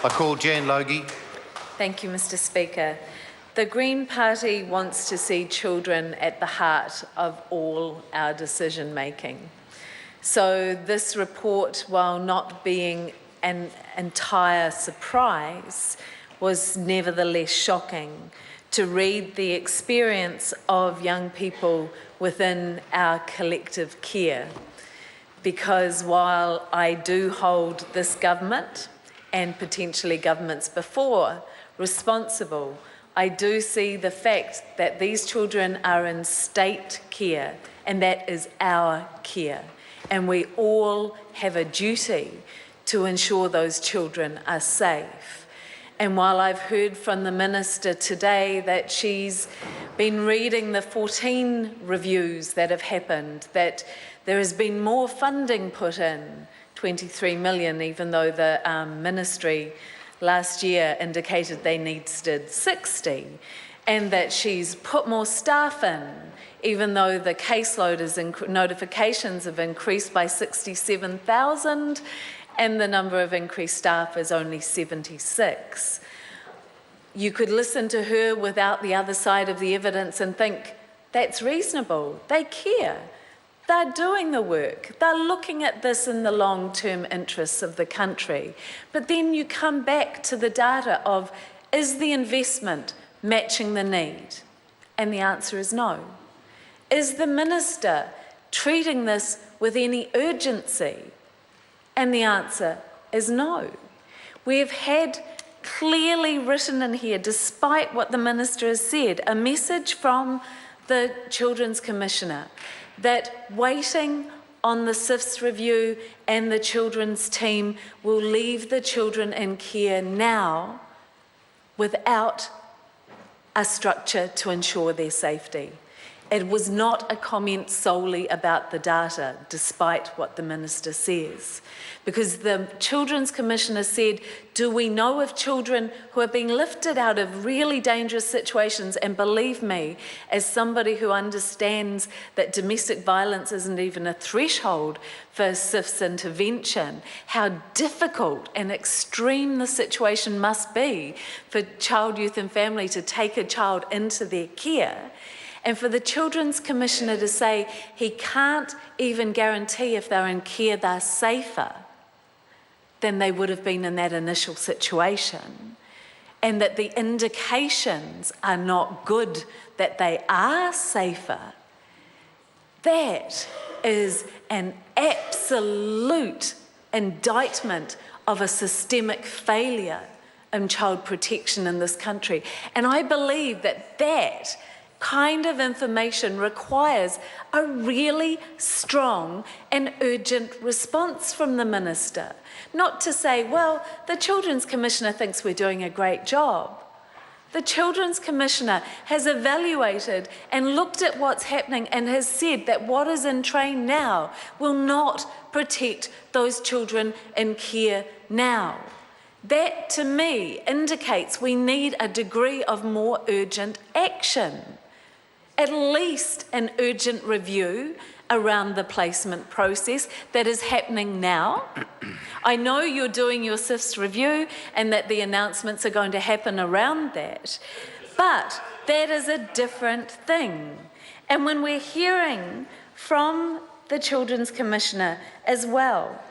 I call Jan Logie. Thank you, Mr. Speaker. The Green Party wants to see children at the heart of all our decision making. So this report, while not being an entire surprise, was nevertheless shocking to read the experience of young people within our collective care. Because while I do hold this government and potentially governments before responsible, I do see the fact that these children are in state care, and that is our care. And we all have a duty to ensure those children are safe. And while I've heard from the Minister today that she's been reading the 14 reviews that have happened, that there has been more funding put in, 23 million, even though the Ministry last year indicated they needed 60, and that she's put more staff in, even though the caseload notifications have increased by 67,000 and the number of increased staff is only 76. You could listen to her without the other side of the evidence and think, that's reasonable, they care. They're doing the work. They're looking at this in the long-term interests of the country. But then you come back to the data of, is the investment matching the need? And the answer is no. Is the Minister treating this with any urgency? And the answer is no. We've had clearly written in here, despite what the Minister has said, a message from the Children's Commissioner that waiting on the SIFS review and the children's team will leave the children in care now without a structure to ensure their safety. It was not a comment solely about the data, despite what the Minister says. Because the Children's Commissioner said, do we know of children who are being lifted out of really dangerous situations? And believe me, as somebody who understands that domestic violence isn't even a threshold for SIFS intervention, how difficult and extreme the situation must be for child, youth and family to take a child into their care. And for the Children's Commissioner to say he can't even guarantee if they're in care they're safer than they would have been in that initial situation, and that the indications are not good that they are safer, that is an absolute indictment of a systemic failure in child protection in this country. And I believe that that kind of information requires a really strong and urgent response from the Minister. Not to say, well, the Children's Commissioner thinks we're doing a great job. The Children's Commissioner has evaluated and looked at what's happening and has said that what is in train now will not protect those children in care now. That, to me, indicates we need a degree of more urgent action. At least an urgent review around the placement process that is happening now. I know you're doing your SIFS review and that the announcements are going to happen around that, but that is a different thing. And when we're hearing from the Children's Commissioner as well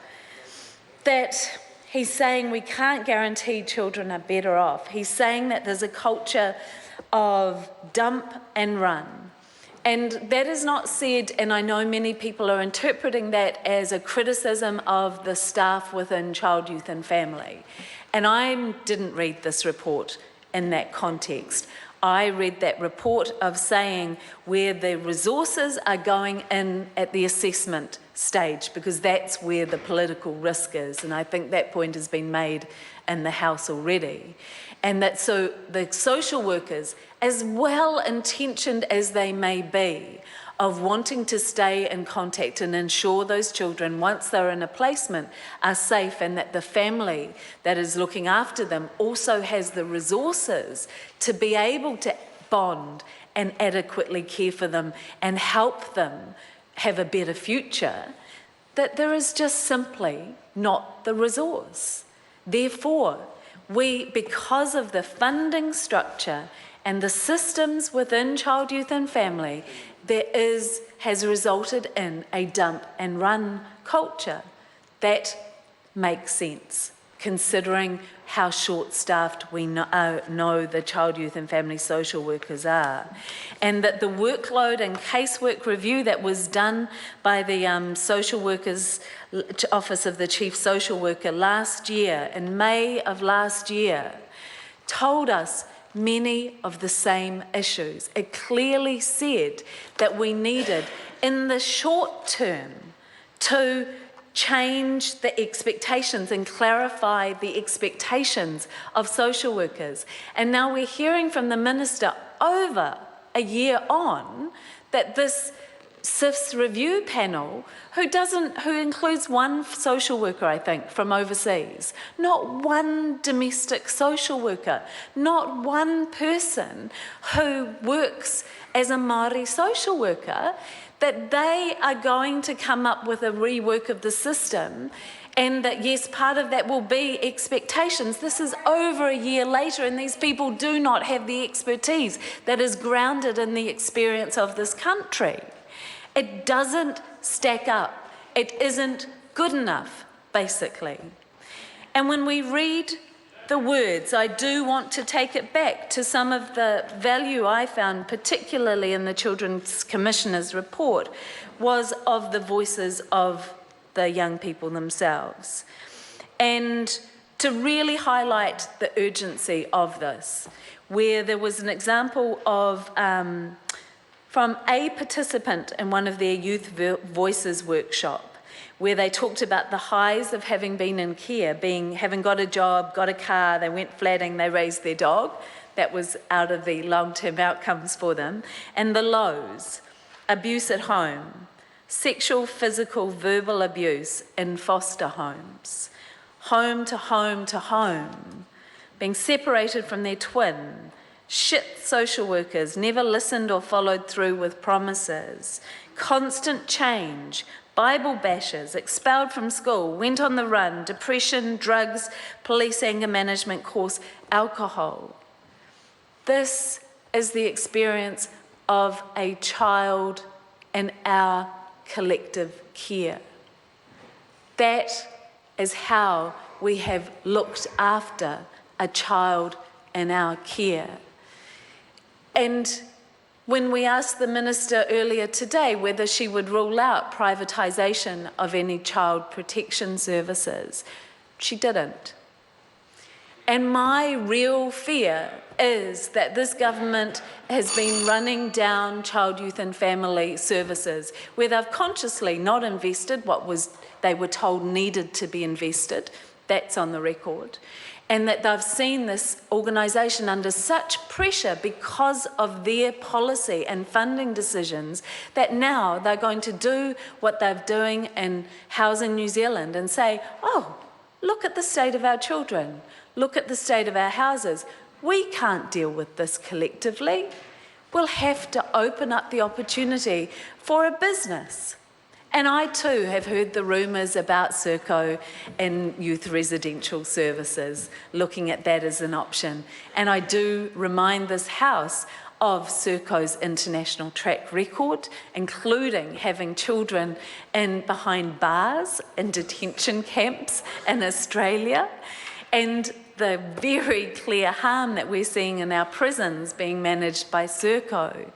that he's saying we can't guarantee children are better off, he's saying that there's a culture of dump and run. And that is not said, and I know many people are interpreting that as a criticism of the staff within Child, Youth and Family. And I didn't read this report in that context. I read that report of saying where the resources are going in at the assessment stage, because that's where the political risk is. And I think that point has been made in the House already. And that so the social workers, as well-intentioned as they may be, of wanting to stay in contact and ensure those children, once they're in a placement, are safe, and that the family that is looking after them also has the resources to be able to bond and adequately care for them and help them have a better future, that there is just simply not the resource. Therefore, because of the funding structure and the systems within child, youth and family, has resulted in a dump and run culture. That makes sense, considering how short-staffed we know the child, youth and family social workers are. And that the workload and casework review that was done by the Social Workers Office of the Chief Social Worker last year, in May of last year, told us many of the same issues. It clearly said that we needed, in the short term, to change the expectations and clarify the expectations of social workers. And now we're hearing from the Minister over a year on that this SIF's review panel, who includes one social worker, I think, from overseas, not one domestic social worker, not one person who works as a Māori social worker, that they are going to come up with a rework of the system, and that, yes, part of that will be expectations. This is over a year later, and these people do not have the expertise that is grounded in the experience of this country. It doesn't stack up. It isn't good enough, basically. And when we read the words, I do want to take it back to some of the value I found, particularly in the Children's Commissioner's report, was of the voices of the young people themselves. And to really highlight the urgency of this, where there was an example of from a participant in one of their Youth Voices workshop, where they talked about the highs of having been in care, having got a job, got a car, they went flatting, they raised their dog. That was out of the long-term outcomes for them. And the lows, abuse at home, sexual, physical, verbal abuse in foster homes, home to home to home, being separated from their twin, shit social workers, never listened or followed through with promises, constant change, Bible bashers, expelled from school, went on the run, depression, drugs, police anger management course, alcohol. This is the experience of a child in our collective care. That is how we have looked after a child in our care. And when we asked the Minister earlier today whether she would rule out privatisation of any child protection services, she didn't. And my real fear is that this government has been running down child, youth and family services where they've consciously not invested what they were told needed to be invested. That's on the record. And that they've seen this organisation under such pressure because of their policy and funding decisions that now they're going to do what they're doing in Housing New Zealand and say, oh, look at the state of our children, look at the state of our houses. We can't deal with this collectively. We'll have to open up the opportunity for a business. And I too have heard the rumours about Serco and youth residential services, looking at that as an option. And I do remind this House of Serco's international track record, including having children behind bars in detention camps in Australia, and the very clear harm that we're seeing in our prisons being managed by Serco.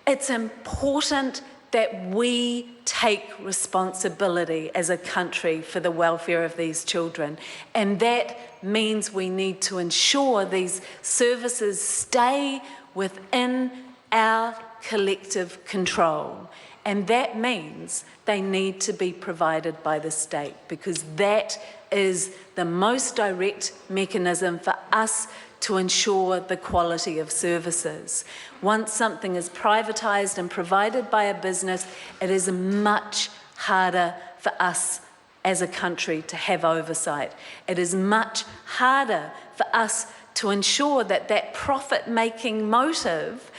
It's important that we take responsibility as a country for the welfare of these children. And that means we need to ensure these services stay within our collective control. And that means they need to be provided by the state, because that is the most direct mechanism for us to ensure the quality of services. Once something is privatised and provided by a business, it is much harder for us as a country to have oversight. It is much harder for us to ensure that that profit-making motive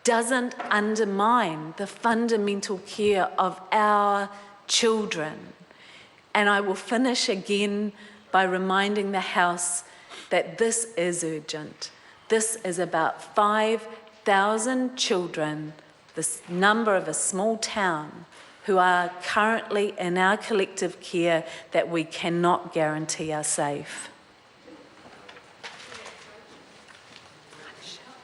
doesn't undermine the fundamental care of our children. And I will finish again by reminding the House that this is urgent. This is about 5,000 children, this number of a small town, who are currently in our collective care that we cannot guarantee are safe.